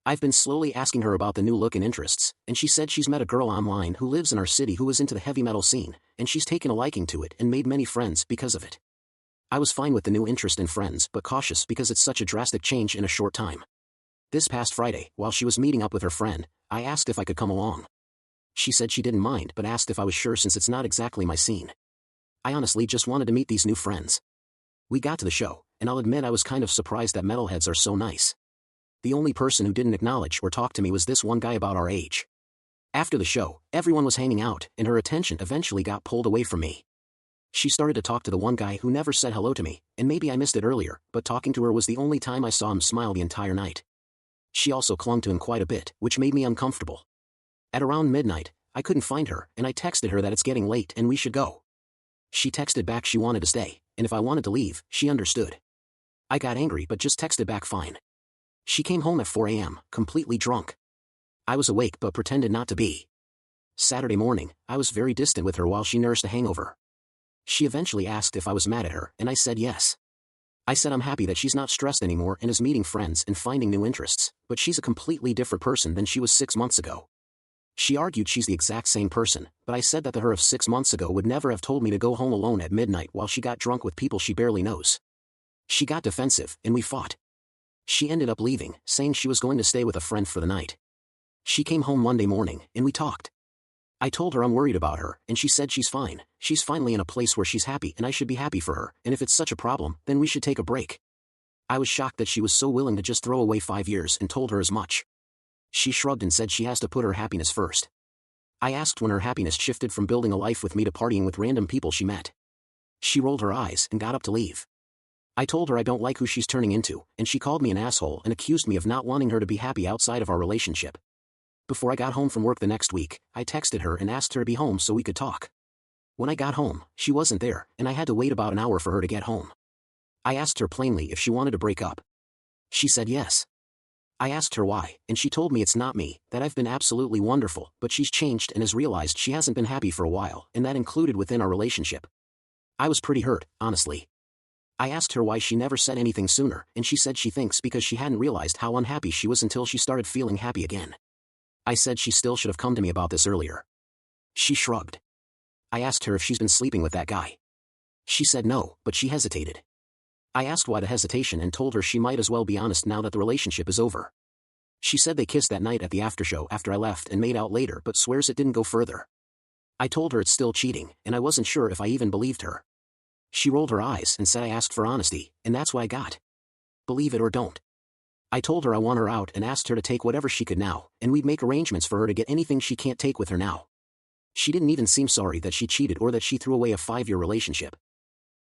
I've been slowly asking her about the new look and interests, and she said she's met a girl online who lives in our city who is into the heavy metal scene, and she's taken a liking to it and made many friends because of it. I was fine with the new interest in friends but cautious because it's such a drastic change in a short time. This past Friday, while she was meeting up with her friend, I asked if I could come along. She said she didn't mind but asked if I was sure since it's not exactly my scene. I honestly just wanted to meet these new friends. We got to the show, and I'll admit I was kind of surprised that metalheads are so nice. The only person who didn't acknowledge or talk to me was this one guy about our age. After the show, everyone was hanging out, and her attention eventually got pulled away from me. She started to talk to the one guy who never said hello to me, and maybe I missed it earlier, but talking to her was the only time I saw him smile the entire night. She also clung to him quite a bit, which made me uncomfortable. At around midnight, I couldn't find her, and I texted her that it's getting late and we should go. She texted back she wanted to stay, and if I wanted to leave, she understood. I got angry but just texted back fine. She came home at 4 a.m., completely drunk. I was awake but pretended not to be. Saturday morning, I was very distant with her while she nursed a hangover. She eventually asked if I was mad at her, and I said yes. I said I'm happy that she's not stressed anymore and is meeting friends and finding new interests, but she's a completely different person than she was 6 months ago. She argued she's the exact same person, but I said that the her of 6 months ago would never have told me to go home alone at midnight while she got drunk with people she barely knows. She got defensive, and we fought. She ended up leaving, saying she was going to stay with a friend for the night. She came home Monday morning, and we talked. I told her I'm worried about her, and she said she's fine. She's finally in a place where she's happy and I should be happy for her, and if it's such a problem, then we should take a break. I was shocked that she was so willing to just throw away 5 years and told her as much. She shrugged and said she has to put her happiness first. I asked when her happiness shifted from building a life with me to partying with random people she met. She rolled her eyes and got up to leave. I told her I don't like who she's turning into, and she called me an asshole and accused me of not wanting her to be happy outside of our relationship. Before I got home from work the next week, I texted her and asked her to be home so we could talk. When I got home, she wasn't there, and I had to wait about an hour for her to get home. I asked her plainly if she wanted to break up. She said yes. I asked her why, and she told me it's not me, that I've been absolutely wonderful, but she's changed and has realized she hasn't been happy for a while, and that included within our relationship. I was pretty hurt, honestly. I asked her why she never said anything sooner, and she said she thinks because she hadn't realized how unhappy she was until she started feeling happy again. I said she still should have come to me about this earlier. She shrugged. I asked her if she's been sleeping with that guy. She said no, but she hesitated. I asked why the hesitation and told her she might as well be honest now that the relationship is over. She said they kissed that night at the aftershow after I left and made out later but swears it didn't go further. I told her it's still cheating, and I wasn't sure if I even believed her. She rolled her eyes and said I asked for honesty, and that's what I got. Believe it or don't. I told her I want her out and asked her to take whatever she could now, and we'd make arrangements for her to get anything she can't take with her now. She didn't even seem sorry that she cheated or that she threw away a 5-year relationship.